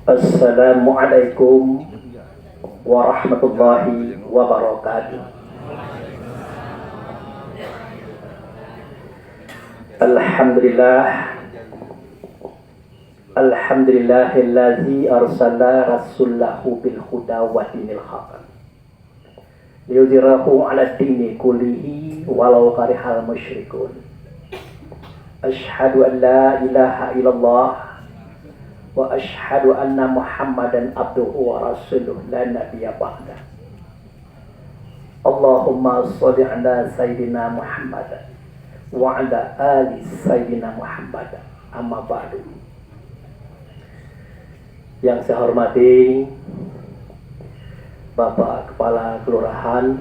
Assalamualaikum warahmatullahi wabarakatuh. Alhamdulillahillazi arsala rasulahu bil huda wa dinil haq liyudhhirahu 'ala dini kullihi walau karihal musyrikun. Asyhadu an la ilaha illallah wa asyhadu anna Muhammadan abduhu wa rasuluh la nabiyya ba'da. Allahumma shalli ala sayyidina Muhammad wa ala ali sayyidina Muhammad. Amma ba'du. Yang saya hormati Bapak Kepala Kelurahan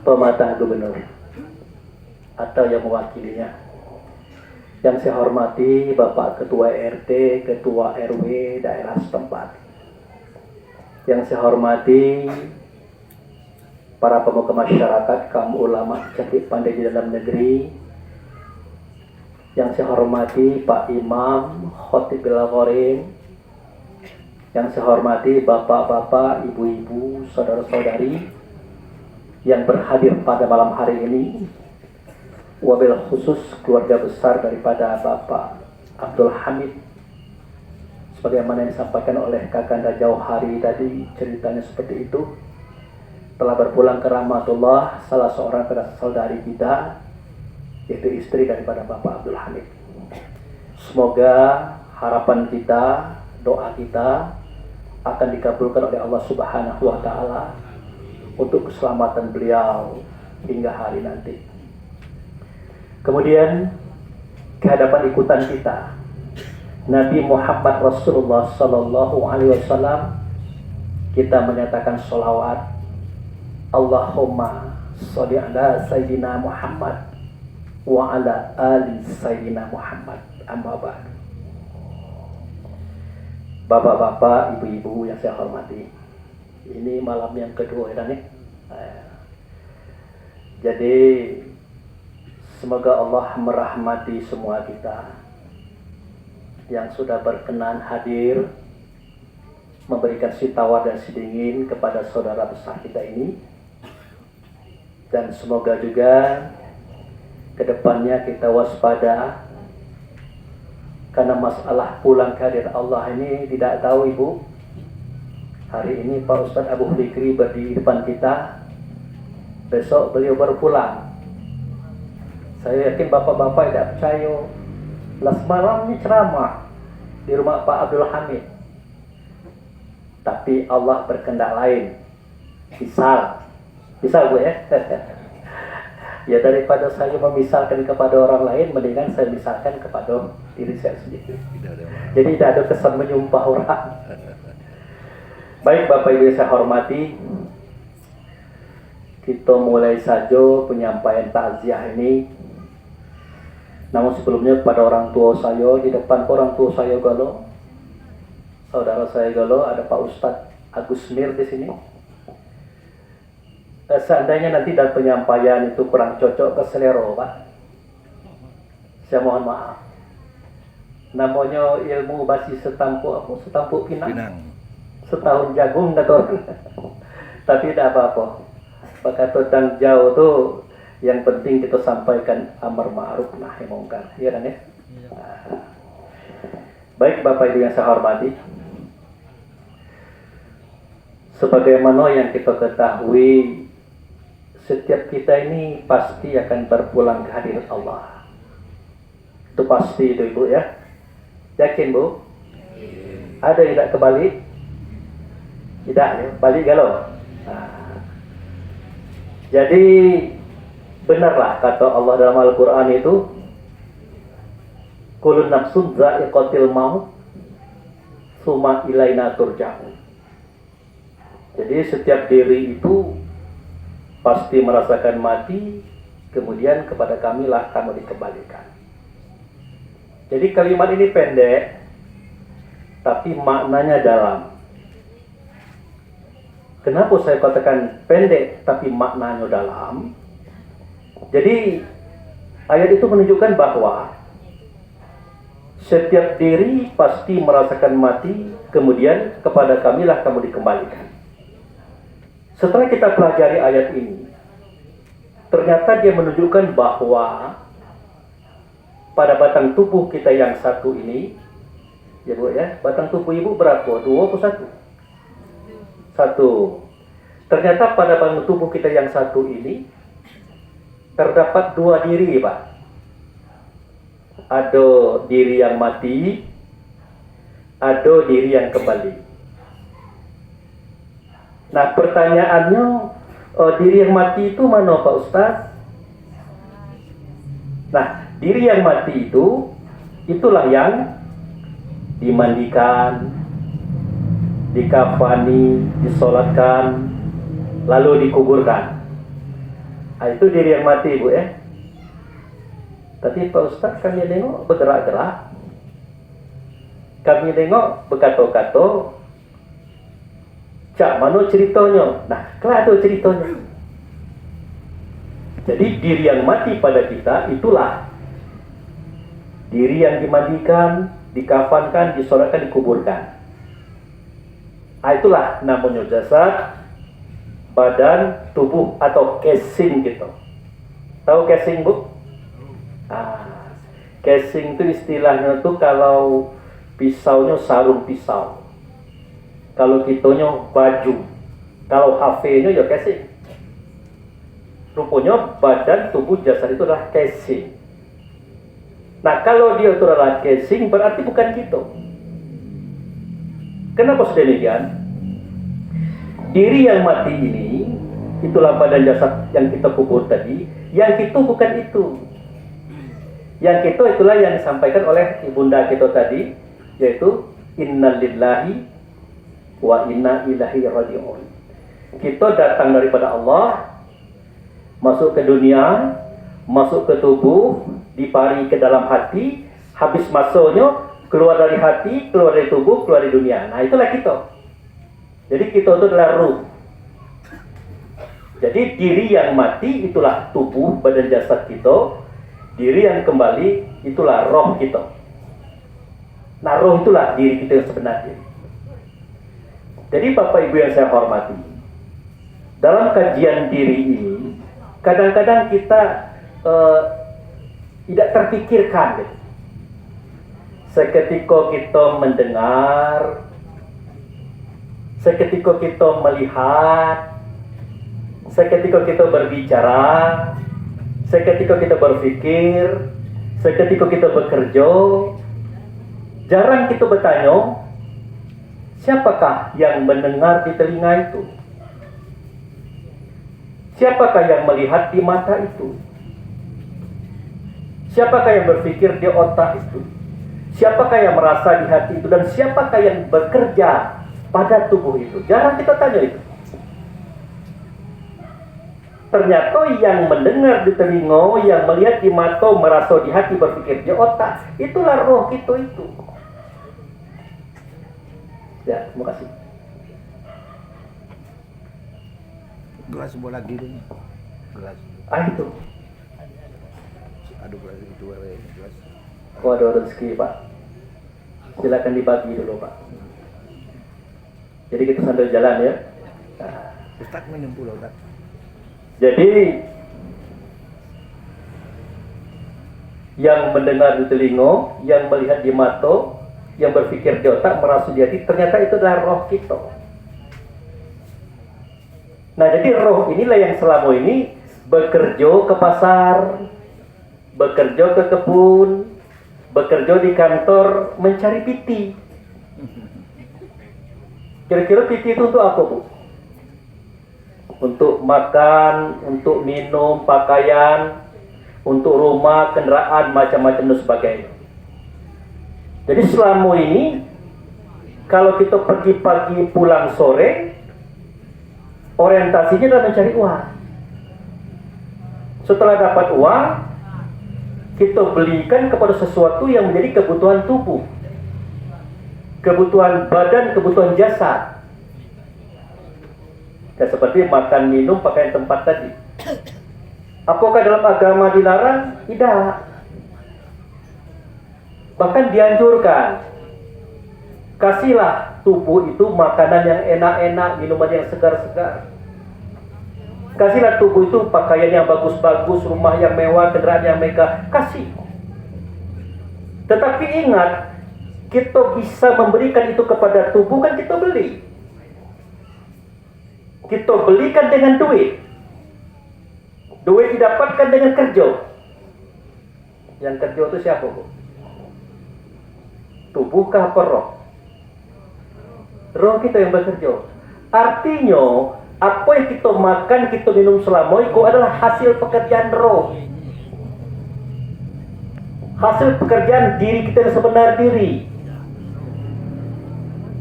Pematang Gubernur atau yang mewakilinya. Yang saya hormati Bapak Ketua RT, Ketua RW daerah setempat. Yang saya hormati para pemuka masyarakat, kaum ulama cerdik pandai di dalam negeri. Yang saya hormati Pak Imam Khotibul Gharim. Yang saya hormati bapak-bapak, ibu-ibu, saudara-saudari yang berhadir pada malam hari ini. Wabil khusus keluarga besar daripada Bapak Abdul Hamid, sebagaimana yang disampaikan oleh Kakanda Jauhari tadi, ceritanya seperti itu. Telah berpulang ke rahmatullah salah seorang saudari kita, yaitu istri daripada Bapak Abdul Hamid. Semoga harapan kita, doa kita akan dikabulkan oleh Allah Subhanahu wa Ta'ala untuk keselamatan beliau hingga hari nanti. Kemudian kehadapan ikutan kita Nabi Muhammad Rasulullah Sallallahu Alaihi Wasallam, kita menyatakan sholawat Allahumma sholli ala Sayyidina Muhammad wa ala ali Sayyidina Muhammad. Amma ba'du. Bapak-bapak, ibu-ibu yang saya hormati, ini malam yang kedua ya nih. Jadi semoga Allah merahmati semua kita yang sudah berkenan hadir memberikan si tawar dan si dingin kepada saudara besar kita ini. Dan semoga juga kedepannya kita waspada, karena masalah pulang kehadirat Allah ini tidak tahu Ibu. Hari ini Pak Ustadz Abu Fikri berdiri di depan kita, besok beliau baru pulang. Saya yakin bapak-bapak tidak percaya. Semalam ini ceramah di rumah Pak Abdul Hamid. Tapi Allah berkehendak lain. Misal Bu ya. Ya daripada saya memisalkan kepada orang lain, mendingan saya misalkan kepada diri saya sendiri. Jadi tidak ada kesan menyumpah orang. Baik Bapak Ibu yang saya hormati, kita mulai saja penyampaian takziah ini. Namun sebelumnya kepada orang tua saya, di depan orang tua saya galau, saudara saya galau, ada Pak Ustadz Agus Mir di sini. Seandainya nanti dalam penyampaian itu kurang cocok ke selera Pak, saya mohon maaf. Namanya ilmu basi setampuk pinang. Setahun jagung kata orang. Tapi tidak apa-apa. Pakai tentang jauh tuh, yang penting kita sampaikan amar ma'ruf nahi mungkar, ya kan ya? Baik Bapak Ibu yang saya hormati, sebagaimana yang kita ketahui, setiap kita ini pasti akan berpulang ke hadirat Allah. Itu pasti itu Ibu ya. Yakin Bu? Ada yang tidak kebalik? Tidak ya, balik galau. Jadi benarlah kata Allah dalam Al-Quran itu, kullu nafsun dha'iqatil maut summa ilaina turja'un. Jadi setiap diri itu pasti merasakan mati, kemudian kepada kamilah kamu dikembalikan. Jadi kalimat ini pendek, tapi maknanya dalam. Kenapa saya katakan pendek tapi maknanya dalam? Jadi ayat itu menunjukkan bahwa Setiap diri pasti merasakan mati, kemudian kepada kamilah kamu dikembalikan. Setelah kita pelajari ayat ini, ternyata dia menunjukkan bahwa pada batang tubuh kita yang satu ini, ya Bu ya, batang tubuh ibu berapa? 2 atau 1? 1. Ternyata pada batang tubuh kita yang satu ini terdapat 2 diri, Pak. Ada diri yang mati, ada diri yang kembali. Nah, pertanyaannya, diri yang mati itu mana, Pak Ustaz? Nah, diri yang mati itu, itulah yang dimandikan, dikafani, disolatkan, lalu dikuburkan. Nah, itu diri yang mati, Bu ya. Tapi Pak Ustaz, kami tengok bergerak-gerak, kami tengok berkata-kata. Cak mana ceritanya? Nah, kelak ada ceritanya. Jadi diri yang mati pada kita itulah diri yang dimandikan, dikafankan, disolatkan, dikuburkan. Nah, itulah namanya jasad, badan, tubuh atau casing gitu. Tahu casing, Bu? Casing itu istilahnya tuh kalau pisaunya sarung pisau. Kalau kitanya baju, kalau HP-nya ya casing. Rupanya badan, tubuh, jasad itu adalah casing. Nah, kalau dia itu adalah casing, berarti bukan kita. Kenapa sedemikian? Diri yang mati ini, itulah badan jasad yang kita kubur tadi. Yang itu bukan itu. Yang itu itulah yang disampaikan oleh ibunda kita tadi, yaitu innalillahi wa inna ilaihi raji'un. Kita datang daripada Allah, masuk ke dunia, masuk ke tubuh, dipari ke dalam hati, habis masuknya keluar dari hati, keluar dari tubuh, keluar dari dunia. Nah, itulah kita. Jadi kita itu adalah ruh. Jadi diri yang mati itulah tubuh, badan, jasad kita. Diri yang kembali itulah roh kita. Nah, roh itulah diri kita yang sebenarnya. Jadi Bapak Ibu yang saya hormati, dalam kajian diri ini, kadang-kadang kita tidak terpikirkan gitu. Seketika kita mendengar, seketika kita melihat, seketika kita berbicara, seketika kita berpikir, seketika kita bekerja, jarang kita bertanya, siapakah yang mendengar di telinga itu? Siapakah yang melihat di mata itu? Siapakah yang berpikir di otak itu? Siapakah yang merasa di hati itu? Dan siapakah yang bekerja pada tubuh itu? Jarang kita tanya itu. Ternyata yang mendengar di telinga, yang melihat di mata, merasa di hati, berpikir di otak, itulah roh kita itu. Ya, terima kasih. Gelas bola gitu. Gelas. Itu. Aduh, gelas itu gelas. Oh, ada rezeki, Pak. Silakan dibagi dulu, Pak. Jadi kita sambil jalan ya. Nah. Ustaz minum pula, Ustaz. Jadi yang mendengar di telinga, yang melihat di mata, yang berpikir di otak, merasa di hati, ternyata itu adalah roh kita. Nah, jadi roh inilah yang selama ini bekerja ke pasar, bekerja ke kebun, bekerja di kantor, mencari piti. Kira-kira piti itu untuk apa, Bu? Untuk makan, untuk minum, pakaian, untuk rumah, kendaraan, macam-macam dan sebagainya. Jadi selama ini, kalau kita pergi pagi pulang sore, orientasinya adalah mencari uang. Setelah dapat uang, kita belikan kepada sesuatu yang menjadi kebutuhan tubuh, kebutuhan badan, kebutuhan jasad. Ya, seperti makan, minum, pakaian, tempat tadi. Apakah dalam agama dilarang? Tidak. Bahkan dianjurkan, kasihlah tubuh itu makanan yang enak-enak, minuman yang segar-segar. Kasihlah tubuh itu pakaian yang bagus-bagus, rumah yang mewah, kendaraan yang megah. Kasih. Tetapi ingat, kita bisa memberikan itu kepada tubuh kan kita beli. Kita belikan dengan duit. Duit didapatkan dengan kerja. Yang kerja itu siapa, Bu? Tubuhkah apa roh? Roh kita yang bekerja. Artinya, apa yang kita makan, kita minum selama itu adalah hasil pekerjaan roh. Hasil pekerjaan diri kita yang sebenar diri.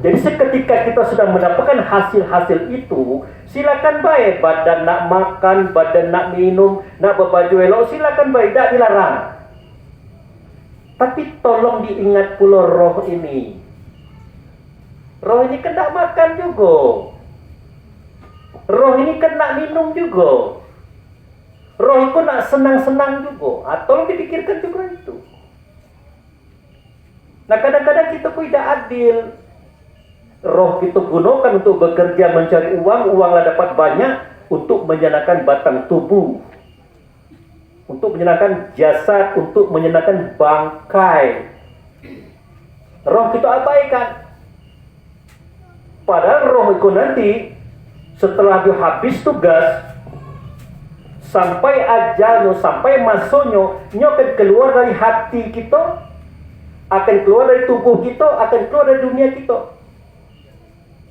Jadi seketika kita sudah mendapatkan hasil-hasil itu, silakan baik. Badan nak makan, badan nak minum, nak berbaju elok, silakan baik, tidak dilarang. Tapi tolong diingat pula roh ini. Roh ini kan nak makan juga. Roh ini kan nak minum juga. Roh itu nak senang-senang juga. Tolong dipikirkan juga itu. Nah kadang-kadang kita pun tidak adil. Roh kita gunakan untuk bekerja mencari uang, uanglah dapat banyak untuk menyenangkan batang tubuh, untuk menyenangkan jasad, untuk menyenangkan bangkai. Roh kita abaikan. Padahal roh itu nanti setelah dia habis tugas, sampai ajalnya, sampai masanya, dia akan keluar dari hati kita, akan keluar dari tubuh kita, akan keluar dari dunia kita.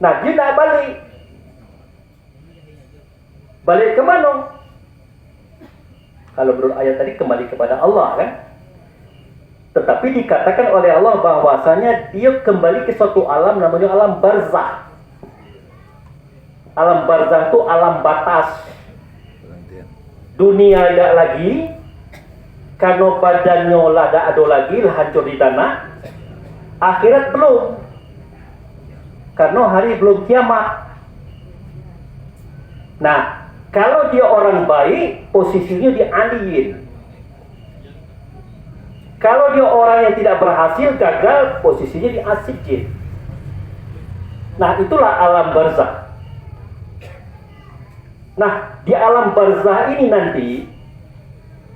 Nah, dia nak balik. Balik ke mana? Kalau menurut ayat tadi kembali kepada Allah kan? Tetapi dikatakan oleh Allah bahwasanya dia kembali ke suatu alam namanya alam barzah. Alam barzah itu alam batas. Dunia tidak lagi, karena badannya lah tidak ada lagi, lah hancur di tanah. Akhirat belum. Karena hari belum kiamat. Nah, kalau dia orang baik, posisinya di aliyin. Kalau dia orang yang tidak berhasil, gagal, posisinya di asijin. Nah, itulah alam barzah. Nah, di alam barzah ini nanti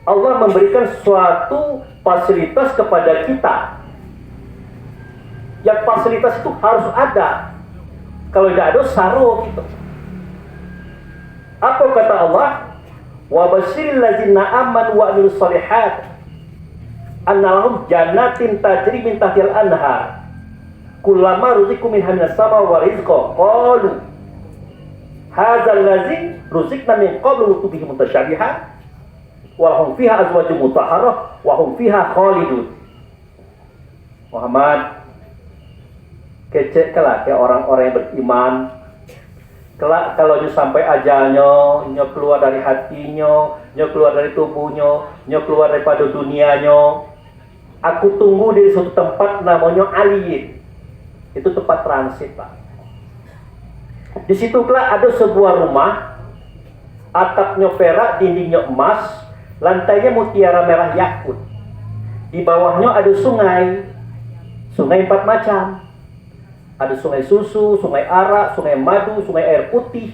Allah memberikan suatu fasilitas kepada kita. Yang fasilitas itu harus ada. Kalau tidak ada, saro gitu. Apa kata Allah? Wa basyiril ladzina amanu wa amilus shalihat anna lahum jannatin tajri min tahtihal anhar kullama ruziqu minha minas sama wa rizqa qalu hadzal ladzi ruziqna min qablu wa bihi mutasyabiha wa lahum fiha azwajun mutahharah wa hum fiha khalidun. Muhammad, kecek kelak ya orang-orang yang beriman. Kelak kalau dia sampai ajalnya, dia keluar dari hatinya, dia keluar dari tubuhnya, dia keluar daripada dunianya. Aku tunggu di suatu tempat namanya aliyin. Itu tempat transit, Pak. Di situ kelak ada sebuah rumah, atapnya perak, dindingnya emas, lantainya mutiara merah yakut. Di bawahnya ada sungai, sungai 4 macam. Ada sungai susu, sungai arak, sungai madu, sungai air putih.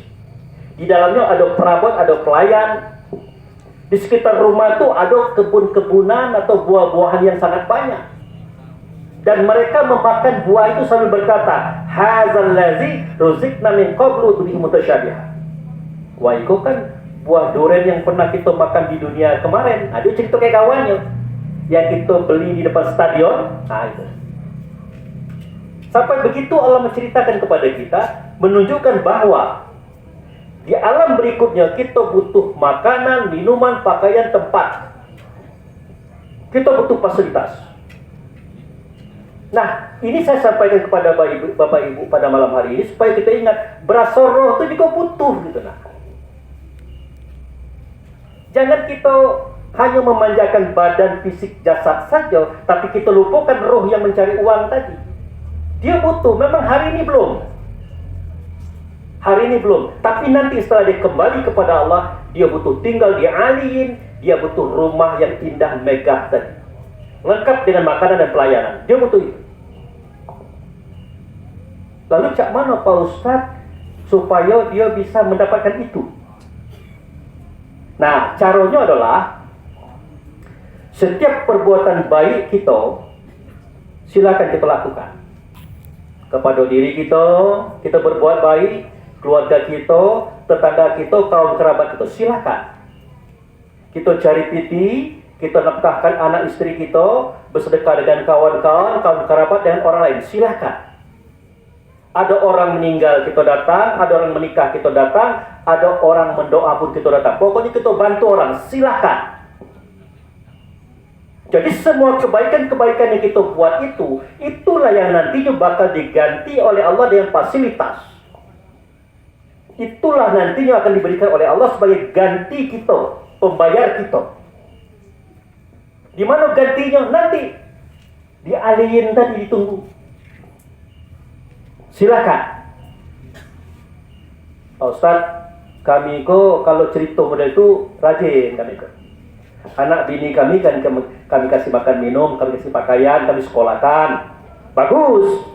Di dalamnya ada perabot, ada pelayan. Di sekitar rumah itu ada kebun-kebunan atau buah-buahan yang sangat banyak. Dan mereka memakan buah itu sambil berkata, hadzal ladzi ruziqna min qablu bihi mutasyabiha. Wah, itu kan buah durian yang pernah kita makan di dunia kemarin. Ada cerita kayak kawannya yang kita beli di depan stadion. Nah, itu. Sampai begitu Allah menceritakan kepada kita, menunjukkan bahwa di alam berikutnya kita butuh makanan, minuman, pakaian, tempat. Kita butuh fasilitas. Nah, ini saya sampaikan kepada Bapak Ibu pada malam hari ini supaya kita ingat, berasa roh itu juga butuh gitu nah. Jangan kita hanya memanjakan badan fisik jasad saja, tapi kita lupakan roh yang mencari uang tadi. Dia butuh, memang hari ini belum. Hari ini belum. Tapi nanti setelah dia kembali kepada Allah, dia butuh tinggal di aliyin, dia butuh rumah yang indah megah tadi. lengkap dengan makanan dan pelayanan. Dia butuh itu. Lalu cak mana Pak Ustadz supaya dia bisa mendapatkan itu? Nah, caranya adalah setiap perbuatan baik kita silakan kita lakukan. Kepada diri kita berbuat baik, keluarga kita, tetangga kita, kaum kerabat kita, silakan. Kita cari piti, kita nafkahkan anak istri kita, bersedekah dengan kawan-kawan, kaum kerabat dan orang lain, silakan. Ada orang meninggal kita datang, ada orang menikah kita datang, ada orang mendoa pun kita datang. Pokoknya kita bantu orang, silakan. Jadi semua kebaikan-kebaikan yang kita buat itu, itulah yang nantinya bakal diganti oleh Allah dengan fasilitas. Itulah nantinya akan diberikan oleh Allah sebagai ganti kita, pembayar kita. Di mana gantinya? Nanti dialihin tadi, ditunggu. Silakan. Pak Ustadz, kami kok kalau cerita model itu rajin kami kok. Anak bini kami kan kami kasih makan minum, kami kasih pakaian, kami sekolahkan. Bagus.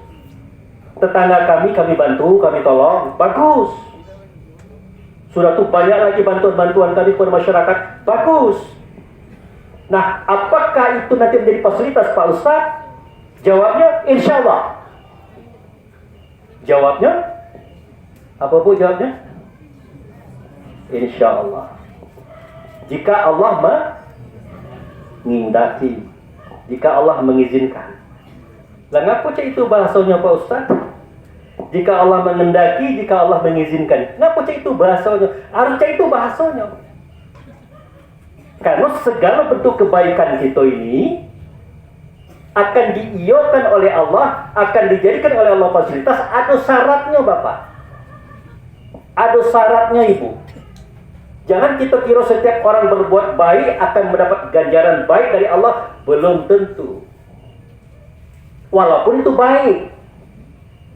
Tetangga kami bantu, kami tolong. Bagus. Sudah tuh banyak lagi bantuan-bantuan kami kepada masyarakat. Bagus. Nah, apakah itu nanti menjadi fasilitas Pak Ustadz? Jawabnya, insya Allah. Jawabnya, apa bu jawabnya? Insya Allah. Jika Allah mengindaki, jika Allah mengizinkan. Lah ngapa cak itu bahasanya Pak Ustaz? Jika Allah mengendaki, jika Allah mengizinkan. Ngapa cak itu bahasanya? Harus cak itu bahasanya. Karena segala bentuk kebaikan kita ini akan diiyakan oleh Allah, akan dijadikan oleh Allah fasilitas. Ada syaratnya Bapak, ada syaratnya Ibu. Jangan kita kira setiap orang berbuat baik akan mendapat ganjaran baik dari Allah. Belum tentu. Walaupun itu baik,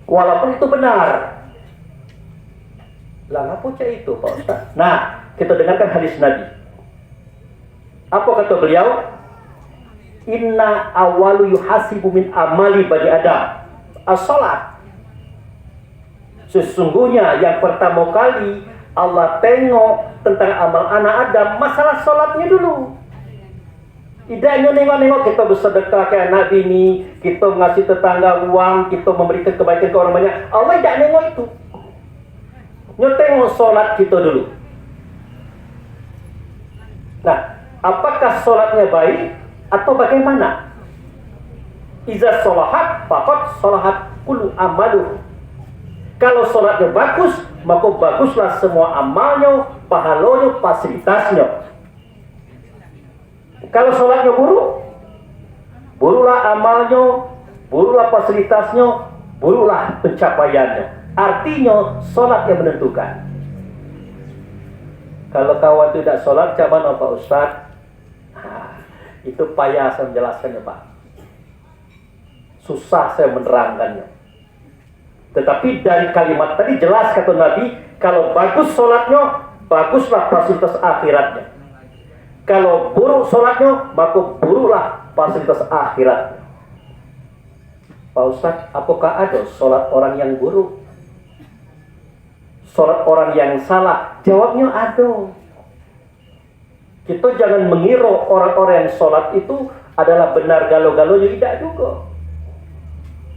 walaupun itu benar. Lah apa cak itu Pak Ustaz? Nah, kita dengarkan hadis Nabi. Apa kata beliau? Inna awalu yuhasibu min amali bani Adam as-salat. Sesungguhnya yang pertama kali Allah tengok tentang amal anak Adam, masalah sholatnya dulu. Tidaknya nengok-nengok kita bersedekah ke anak bini, kita ngasih tetangga uang, kita memberikan kebaikan ke orang banyak. Allah tidak nengok itu. Tengok sholat kita dulu. Nah, apakah sholatnya baik atau bagaimana? Iza sholahat faqad sholahat kullu amaluh. Kalau sholatnya bagus, maka baguslah semua amalnya, pahalanya, fasilitasnya. Kalau sholatnya buruk, buruklah amalnya, buruklah fasilitasnya, buruklah pencapaiannya. Artinya, sholat yang menentukan. Kalau kawan tidak sholat, macam mana Pak Ustaz? Itu payah saya menjelaskannya Pak. Susah saya menerangkannya. Tetapi dari kalimat tadi jelas kata Nabi, kalau bagus sholatnya, baguslah fasilitas akhiratnya. Kalau buruk sholatnya, maka buruklah fasilitas akhiratnya. Pak Ustaz, apakah ada sholat orang yang buruk? Sholat orang yang salah? Jawabnya ada. Kita jangan mengira orang-orang yang sholat itu adalah benar galo-galonya, tidak juga.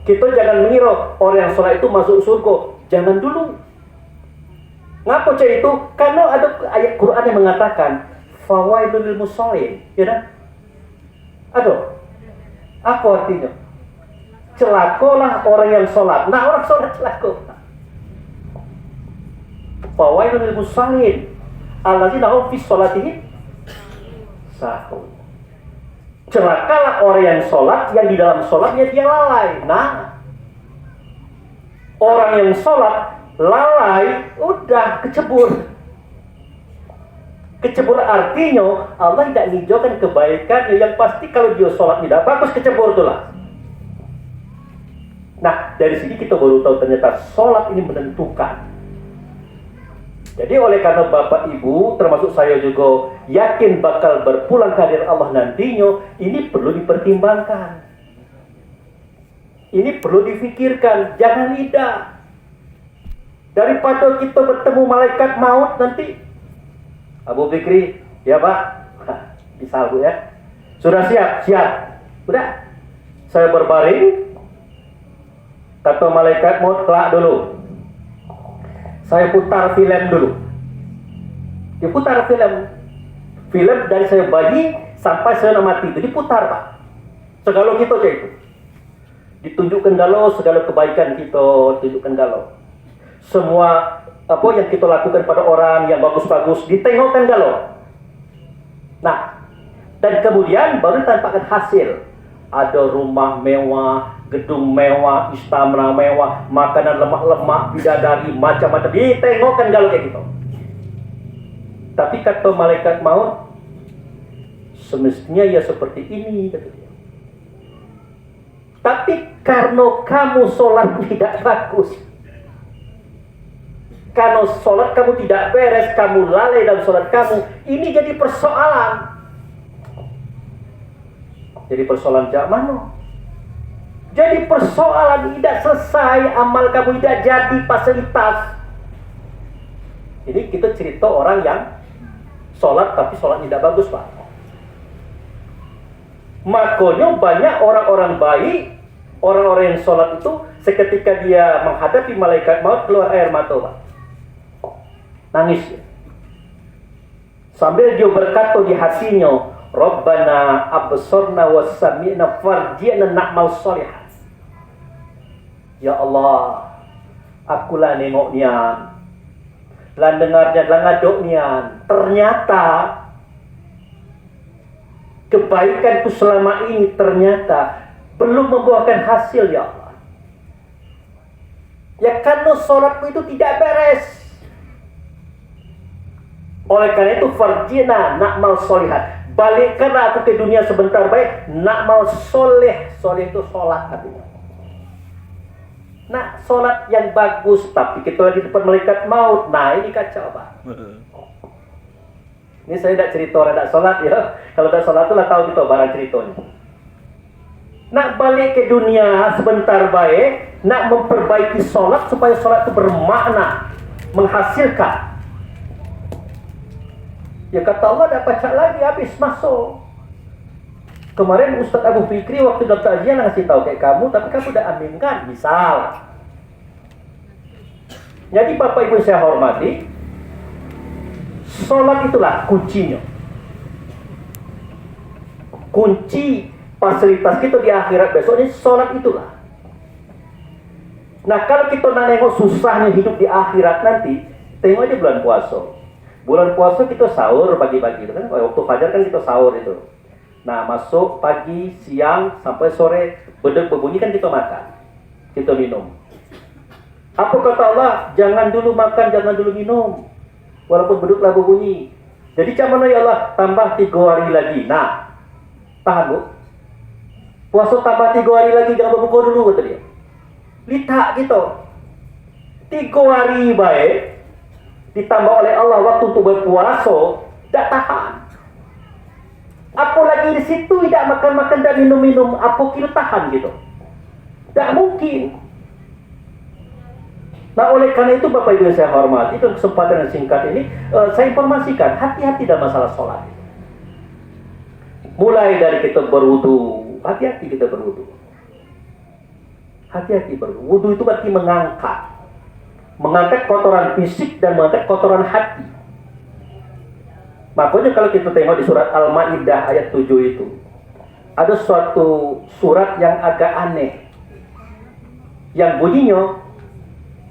Kita jangan mengira orang yang sholat itu masuk surga. Jangan dulu. Ngapa cak itu? Karena ada ayat Quran yang mengatakan fawailul lil musallin, ya kan? Aduh. Apa artinya? Celakalah orang yang sholat. Nah, orang sholat celaka. Fawailul lil musallin allazina hum fi sholatihim sahun. Celakalah orang yang sholat, yang di dalam sholatnya dia lalai. Nah, orang yang sholat lalai, udah kecebur. Kecebur artinya Allah tidak menghijaukan kebaikan. Yang pasti kalau dia sholat tidak bagus, kecebur itulah. Nah, dari sini kita baru tahu ternyata sholat ini menentukan. Jadi oleh karena Bapak Ibu, termasuk saya juga yakin bakal berpulang ke hadirat Allah nantinya, ini perlu dipertimbangkan. Ini perlu difikirkan, jangan lidah. Daripada kita bertemu malaikat maut nanti. Abu Fikri, ya Pak? Bisa Bu ya? Sudah siap? Siap. Udah. Saya berbaring. Kata malaikat maut, kelak dulu. Saya putar film dulu. Diputar film. Film dari saya bayi sampai saya mati itu diputar Pak. Segala kita aja itu. Ditunjukkan galau segala kebaikan kita, tunjukkan galau. Semua apa yang kita lakukan pada orang yang bagus-bagus ditengokkan galau. Nah, dan kemudian baru ditampakkan hasil. Ada rumah mewah, gedung mewah, istana mewah, makanan lemak-lemak, bidadari, macam-macam. Ditengokkan galau kayak gitu. Tapi kata malaikat maut, semestinya ya seperti ini, kata dia. Tapi karena kamu sholat tidak bagus, karena sholat kamu tidak beres, kamu lalai dalam sholat kamu, ini jadi persoalan. Jadi persoalan jak mana? Jadi persoalan tidak selesai, amal kamu tidak jadi fasilitas. Ini kita cerita orang yang sholat tapi sholat tidak bagus Pak. Makanya banyak orang-orang baik, orang-orang yang sholat itu seketika dia menghadapi malaikat maut keluar air mata Pak. Nangis. Sambil dia berkata di hatinya, Rabbana absorna wa sami'na farji'na na'mal sholihan. Ya Allah, akulah nengok nian, lan dengarnya lan ngadok nian. Ternyata kebaikanku selama ini ternyata belum membuahkan hasil ya Allah. Ya karena sholatku itu tidak beres. Oleh karena itu farjina na'mal sholihan. Balikkanlah aku ke dunia sebentar baik. Na'mal soleh. Soleh itu sholat artinya. Nah, sholat yang bagus, tapi kita di depan malaikat maut. Nah, ini kacau Pak. Ini saya tidak cerita orang tidak sholat ya. Kalau tidak sholat itu lah tahu kita barang ceritanya. Nak balik ke dunia sebentar baik, nak memperbaiki sholat supaya sholat itu bermakna, menghasilkan. Ya kata Allah dapat cak lagi habis masuk. Kemarin Ustadz Abu Fikri waktu Dr. Ajian ngasih tahu kayak kamu, tapi kamu udah aminkan, misal. Jadi Bapak Ibu saya hormati, sholat itulah kuncinya. Kunci fasilitas kita di akhirat besok ini sholat itulah. Nah kalau kita nak nengok susahnya hidup di akhirat nanti, tengok aja bulan puasa. Bulan puasa kita sahur pagi-pagi itu kan, waktu fajar kan kita sahur itu. Nah masuk pagi, siang sampai sore bedek berbunyi kan kita makan, kita minum. Apa kata Allah? Jangan dulu makan, jangan dulu minum, walaupun beduk lagu bunyi. Jadi macam mana ya Allah? Tambah 3 hari lagi. Nah, paham Bu? Puasa tambah 3 hari lagi, jangan berbuka dulu kata dia. Lihat gitu. 3 hari baik ditambah oleh Allah waktu untuk berpuasa, tidak tahan. Apalagi di situ tidak makan-makan dan minum-minum, apa kita tahan gitu? Tidak mungkin. Nah oleh karena itu Bapak Ibu yang saya hormati, dalam kesempatan yang singkat ini saya informasikan, hati-hati dalam masalah sholat. Mulai dari kita berwudu, hati-hati kita berwudu. Hati-hati berwudu. Wudu itu berarti mengangkat kotoran fisik dan mengangkat kotoran hati. Makanya kalau kita tengok di surat Al-Maidah ayat 7 itu, ada suatu surat yang agak aneh, yang bunyinya,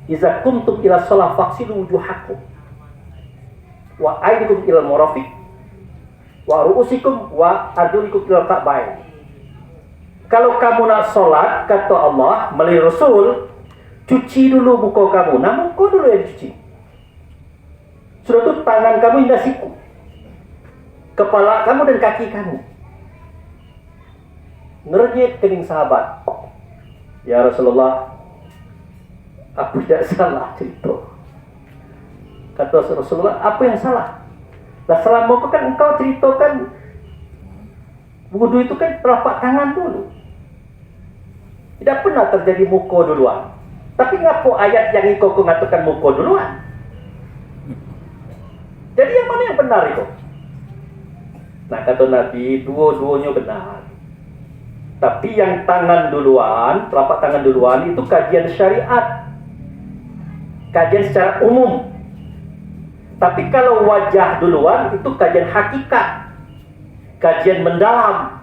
Iza kuntum ila sholah faksilu wujuhakum wa aydikum ila murafiq wa ru'usikum wa arjulikum ila ka'bain. Kalau kamu nak sholat, kata Allah melalui Rasul, cuci dulu muka kamu. Nah, muka dulu yang cuci. Sudah itu tangan kamu hingga siku, kepala kamu dan kaki kamu. Ngernyet kening sahabat, ya Rasulullah, aku tidak salah cerita. Kata Rasulullah, apa yang salah? Lah selama itu kan engkau ceritakan wudu itu kan telapak tangan dulu. Tidak pernah terjadi muka duluan. Tapi ngapo ayat yang engkau mengatakan muka duluan? Jadi yang mana yang benar itu? Nah kata Nabi, dua-duanya benar. Tapi yang tangan duluan, telapak tangan duluan itu kajian syariat. Kajian secara umum. Tapi kalau wajah duluan itu kajian hakikat. Kajian mendalam.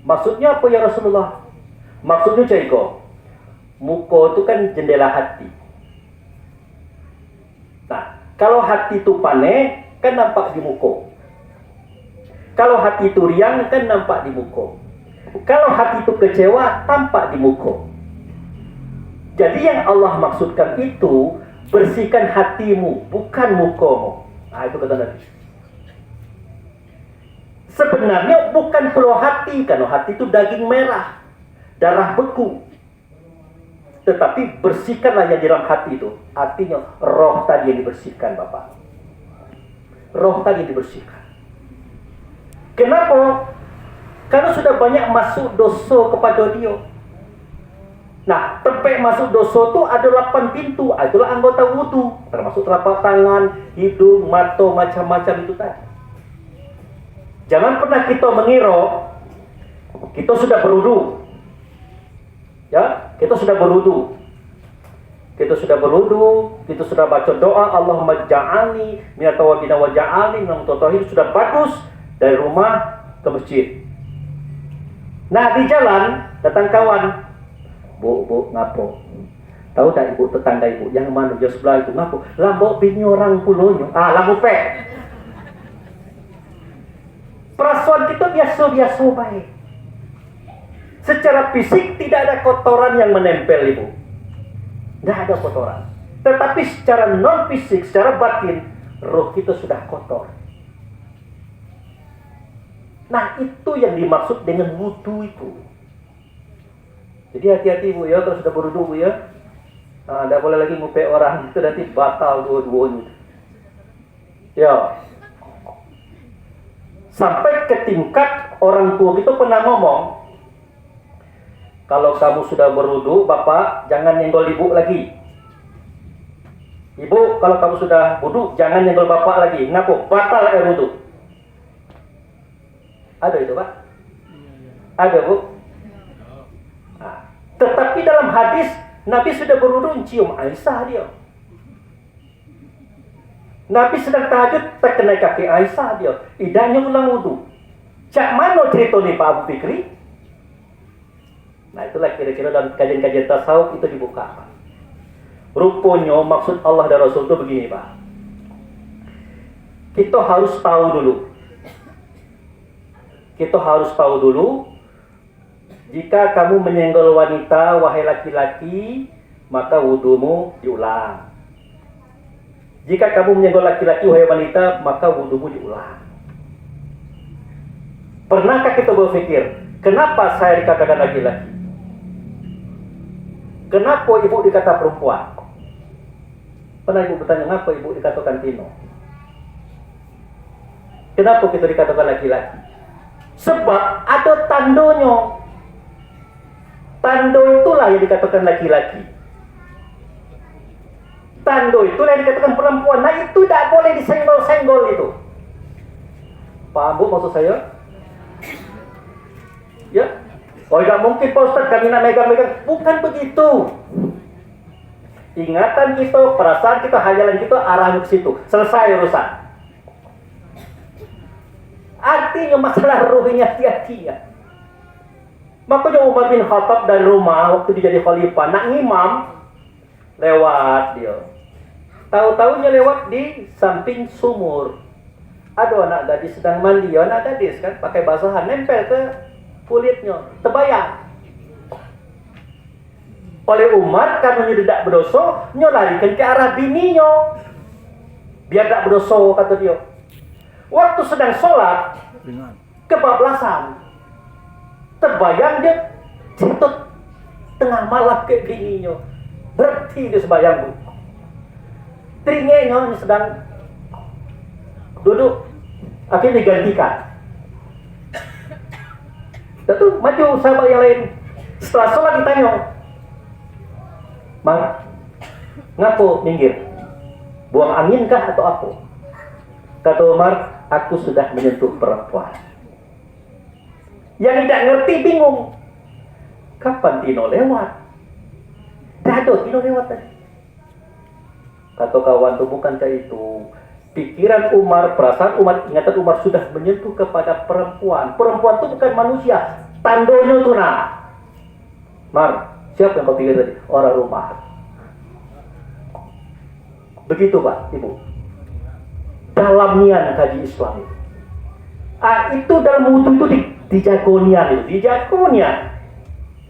Maksudnya apa ya Rasulullah? Maksudnya Caiko, muka itu kan jendela hati. Nah, kalau hati itu panik, kan nampak di muka. Kalau hati itu riang, kan nampak di muka. Kalau hati itu kecewa, tampak di muka. Jadi yang Allah maksudkan itu, bersihkan hatimu, bukan mukamu. Nah, itu kata Nabi. Sebenarnya bukan perlu hati, karena hati itu daging merah, darah beku. Tetapi bersihkanlah yang di dalam hati itu. Artinya roh tadi yang dibersihkan, Bapak. Roh tadi yang dibersihkan. Kenapa? Karena sudah banyak masuk dosa kepada dia. Nah, tempat masuk dosa itu ada 8 pintu. Itulah anggota wudu, termasuk telapak tangan, hidung, mata, macam-macam itu tadi. Jangan pernah kita mengira kita sudah berwudu. Ya, kita sudah berwudu. Kita sudah berwudu, kita sudah baca doa Allahumma ja'alni minat tawabina wa ja'alni minal mutatahhirin, sudah bagus dari rumah ke masjid. Nah, di jalan datang kawan. Bu, ngapo? Tahu tak ibu tetangga ibu yang mana jauh sebelah itu ngapo? Lambok bini orang pulonyo. Lampu pe. Perasaan kita biasa-biasa baik. Secara fisik tidak ada kotoran yang menempel ibu. Tidak ada kotoran. Tetapi secara non fisik, secara batin, roh kita sudah kotor. Nah, itu yang dimaksud dengan wudu itu. Jadi hati-hati bu ya, kalau sudah berwudu bu ya. Tidak boleh lagi ngupe orang, itu nanti batal dua-duanya. Ya. Sampai ke tingkat orang tua kita pernah ngomong, kalau kamu sudah berwudu, bapak jangan nyenggol ibu lagi. Ibu, kalau kamu sudah wudu, jangan nyenggol bapak lagi. Kenapa? Batal air wudu. Ada itu pak? Ada bu? Nah, tetapi dalam hadis Nabi sudah berwudu cium Aisyah dia. Nabi sedang tahajud terkena kaki Aisyah dia. Idahnya ulang wudu. Cak mana cerita ni Pak Abu Fikri? Nah itulah kira-kira dalam kajian-kajian tasawuf itu dibuka. Rupanya maksud Allah dan Rasul itu begini Pak. Kita harus tahu dulu. Kita harus tahu dulu. Jika kamu menyenggol wanita, wahai laki-laki, maka wudumu diulang. Jika kamu menyenggol laki-laki, wahai wanita, maka wudumu diulang. Pernahkah kita berpikir, kenapa saya dikatakan laki-laki? Kenapa ibu dikata perempuan? Pernah ibu bertanya, kenapa ibu dikatakan Tino? Kenapa kita dikatakan laki-laki? Sebab ada tandonya. Tando itulah yang dikatakan laki-laki. Tando itulah yang dikatakan perempuan. Nah itu tidak boleh disenggol-senggol itu. Paham bu maksud saya? Ya? Oh tidak mungkin Pak Ustaz kami nak megang-megang. Bukan begitu. Ingatan kita, perasaan kita, hayalan kita arahnya ke situ. Selesai urusan. Artinya masalah ruhnya hati-hati ya. Makanya Umar bin Khattab dari rumah waktu dia jadi khalifah nak ngimam lewat dia. Tahu-tahunya lewat di samping sumur. Ada anak gadis sedang mandi, anak gadis kan pakai basahan nempel ke kulitnya, terbayang. Oleh Umar karena dia tidak berdosa, dia larikan ke arah bininya. Biar tak berdosa kata dia. Waktu sedang sholat, kebablasan. Terbayang dia jatuh tengah malam ke bininya. Berhenti dia sembahyang bu. Teringenya sedang duduk, akhirnya digantikan. Tentu maju sahabat yang lain. Setelah sholat ditanya, Mang, ngapo minggir? Buang angin kah atau apa? Kata Umar, aku sudah menyentuh perempuan. Yang tidak ngerti bingung. Kapan Tino lewat? Dado Tino lewat tadi. Kata kawan tuh bukankah itu pikiran Umar, perasaan Umar, ingatan Umar sudah menyentuh kepada perempuan. Perempuan itu bukan manusia, tandonya tuh nah. Mar, siapa yang kau pikir tadi? Orang rumah. Begitu Pak, Ibu. Dalam niat kaji Islam itu. Itu dalam wudhu itu dijagonian itu, dijagonian.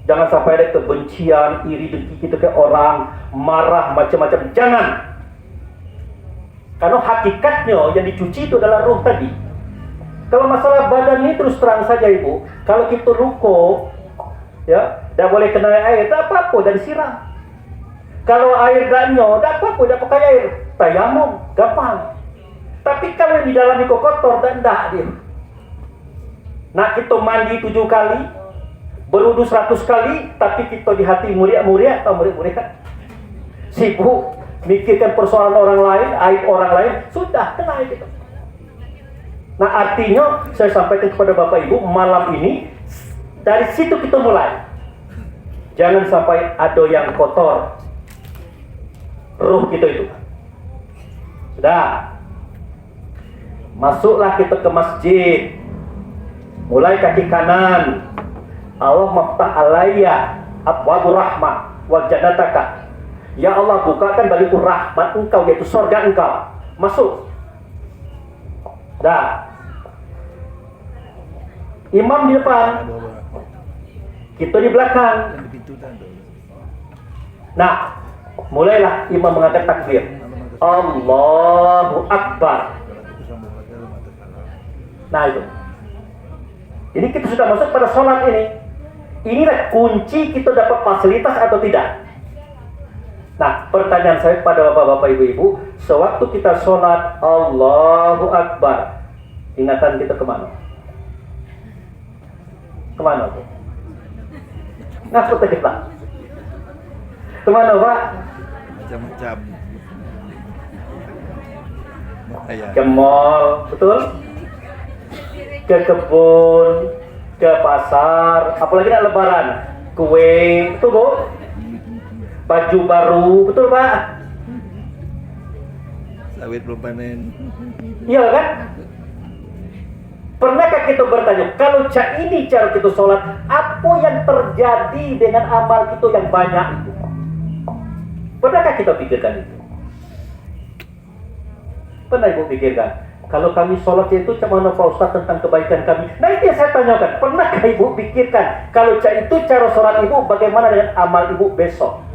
Jangan sampai ada kebencian, iri dengki kita ke orang, marah macam-macam. Jangan. Karena hakikatnya yang dicuci itu adalah ruh tadi. Kalau masalah badan ini terus terang saja Ibu, kalau kita luko, ya, tidak boleh kena air, tak apa-apa, dan siram. Kalau air danyo, tak apa-apa, tidak pakai air, tayamum, gampang. Tapi kalau yang di dalam itu kotor, tak dia. Nah kita mandi 7 kali, berwudu 100 kali, tapi kita di hati muria-muria atau muria-muria sibuk mikirkan persoalan orang lain, aib orang lain, sudah kena aib itu. Nah artinya saya sampaikan kepada Bapak Ibu malam ini, dari situ kita mulai. Jangan sampai ada yang kotor ruh kita itu. Sudah. Masuklah kita ke masjid. Mulai kaki kanan. Allah maftah alayya abwabur rahmah wal jannataka. Ya Allah, bukakan bagiku rahmat engkau, yaitu surga engkau. Masuk. Dah. Imam di depan, kita di belakang. Nah, mulailah imam mengangkat takbir. Allahu Akbar. Nah itu. Ini kita sudah masuk pada sholat ini. Inilah kunci kita dapat fasilitas atau tidak. Nah, pertanyaan saya pada bapak-bapak, ibu-ibu, sewaktu kita sholat Allahu Akbar, ingatan kita kemana? Kemana Pak? Ngaput aja Pak. Kemana Pak? Macam-macam. Ke mall, betul? Ke kebun, ke pasar, apalagi nak lebaran, kue, betul Bu? Baju baru, betul Pak? Sawit belum panen. Iya kan? Pernahkah kita bertanya, kalau ini cara kita sholat, apa yang terjadi dengan amal kita yang banyak itu? Pernahkah kita pikirkan itu? Pernah Ibu pikirkan? Kalau kami sholat itu macam mana Pak Ustaz tentang kebaikan kami? Nah itu yang saya tanyakan. Pernahkah Ibu pikirkan kalau itu cara sholat Ibu, bagaimana dengan amal Ibu besok?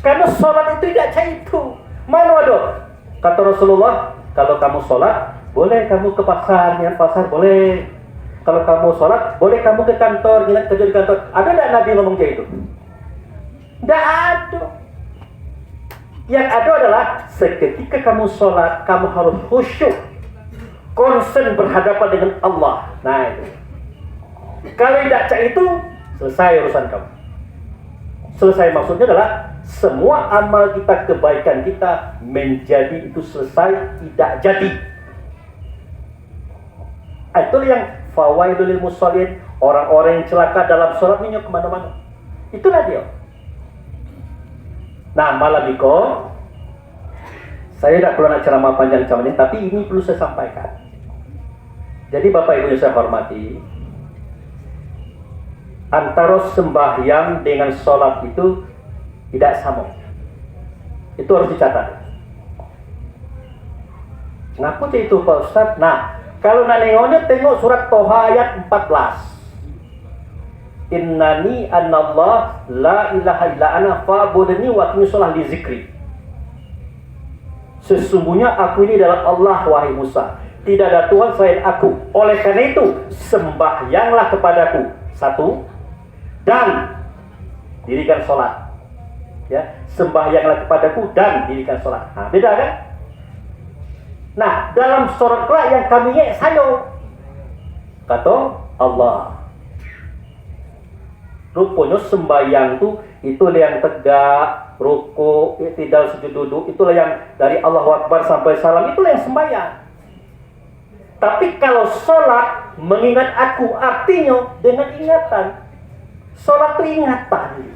Karena sholat itu tidak cah itu. Mana ada? Kata Rasulullah, kalau kamu sholat, boleh kamu ke pasar, niat pasar boleh. Kalau kamu sholat, boleh kamu ke kantor, niat kerja di kantor. Ada tidak Nabi ngomong kayak itu? Tidak ada. Yang ada adalah seketika kamu sholat, kamu harus khusyuk, konsen berhadapan dengan Allah. Nah itu. Kalau tidak cak itu, selesai urusan kamu. Selesai maksudnya adalah semua amal kita, kebaikan kita menjadi itu selesai, tidak jadi. Itu yang fawaidul lil musallin, orang-orang yang celaka dalam sholat ini kemana-mana. Itulah dia. Nah malam itu saya tidak perlu nak ceramah panjang-panjang ini, tapi ini perlu saya sampaikan. Jadi Bapak Ibu yang saya hormati, antara sembahyang dengan sholat itu tidak sama. Itu harus dicatat. Kenapa itu Pak Ustaz? Nah, kalau nak nengoknya tengok surat Toha ayat 14. Innani anallah la ilaha illa ana fa'budni wa aqimi shalah li zikri. Sesungguhnya aku ini adalah Allah, wahai Musa. Tidak ada Tuhan selain aku. Oleh karena itu, sembahyanglah kepadaku. 1. Dan dirikan sholat. Ya, sembahyanglah kepadaku dan dirikan sholat. Nah, beda kan? Nah, dalam sholat kelak yang kami sayo, kata Allah. Rupanya sembahyang itu yang tegak, ruku, i'tidal, sujud duduk, itulah yang dari Allahu Akbar sampai salam, itulah yang sembahyang. Tapi kalau sholat mengingat aku, artinya dengan ingatan. Sholat itu ingatan.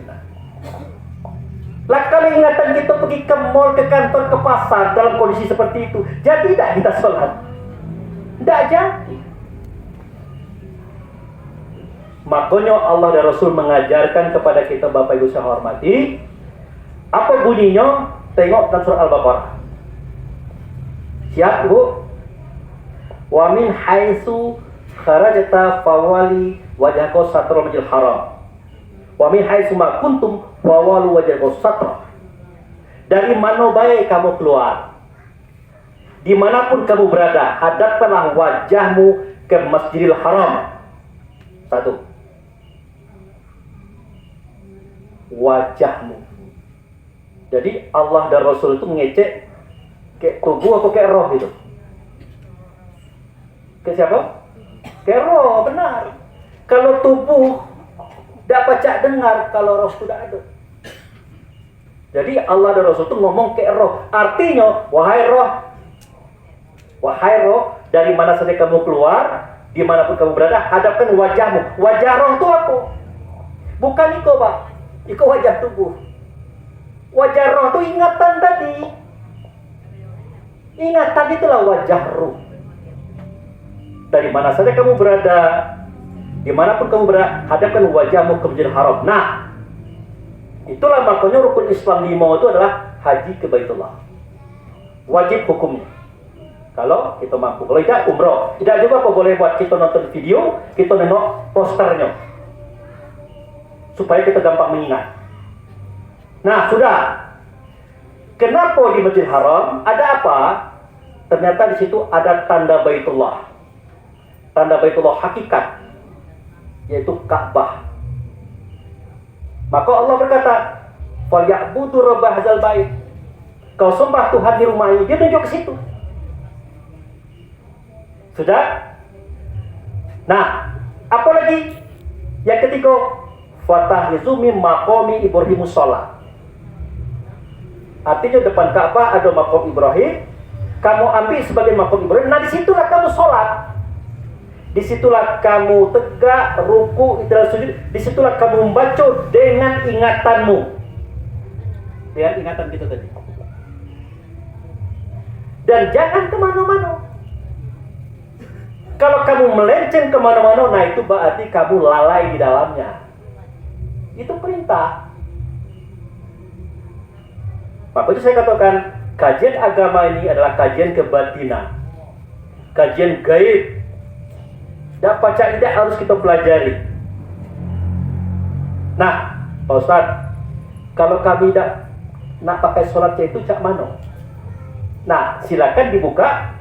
Lah kalau ingatan kita pergi ke mall, ke kantor, ke pasar dalam kondisi seperti itu, jadi tidak kita sholat? Tidak jadi. Makanya Allah dan Rasul mengajarkan kepada kita, Bapak Ibu saya hormati, apa bunyinya? Tengok dalam surah Al-Baqarah. Siap Bu? Wa min haitsu kharajta fawali wajhaka satrul masjidil haram. Wa min haitsu ma kuntum fawalu wajhaka satra. Dari mana baik kamu keluar, dimanapun kamu berada, hadapkanlah wajahmu ke Masjidil Haram. Satu, wajahmu. Jadi Allah dan Rasul itu mengecek kayak tubuh atau kayak roh gitu. Kayak siapa? Kayak roh, benar. Kalau tubuh tidak pacak dengar, kalau roh sudah ada. Jadi Allah dan Rasul itu ngomong kayak roh. Artinya, wahai roh, dari mana saja kamu keluar, dimanapun kamu berada, hadapkan wajahmu. Wajah roh itu apa? Bukan itu, Pak. Itu wajah tubuh. Wajah roh itu ingatan tadi. Ingatan itulah wajah roh. Dari mana saja kamu berada, dimanapun kamu berada, hadapkan wajahmu ke Masjidil Haram. Nah, itulah makanya rukun Islam 5 itu adalah haji ke Baitullah. Wajib hukumnya. Kalau kita mampu. Kalau tidak, umroh. Tidak juga apa boleh buat kita nonton video, kita nengok posternya. Supaya kita gampang mengingat. Nah, sudah. Kenapa di Masjidil Haram? Ada apa? Ternyata di situ ada tanda Baitullah. Tanda Baitullah hakikat, yaitu Ka'bah. Maka Allah berkata, "Falyabudu rabb hadzal bait." Kau sembah Tuhan di rumah ini. Dia tunjuk ke situ. Sudah? Nah, apa lagi? Yang ketiga, fatahrizu min maqami Ibrahim shalah. Artinya depan Ka'bah ada maqam Ibrahim, kamu ambil sebagai maqam Ibrahim. Nah, disitulah kamu sholat. Disitulah kamu tegak, ruku, i'tidal, sujud. Disitulah kamu membaca dengan ingatanmu. Dengan ingatan kita tadi. Dan jangan kemana-mana. Kalau kamu melenceng kemana-mana, nah itu berarti kamu lalai di dalamnya. Itu perintah. Maka itu saya katakan, kajian agama ini adalah kajian kebatinan. Kajian gaib. Dan pacak tidak harus kita pelajari. Nah, Pak Ustadz, kalau kami tidak nak pakai sholatnya itu cak mana? Nah, silakan dibuka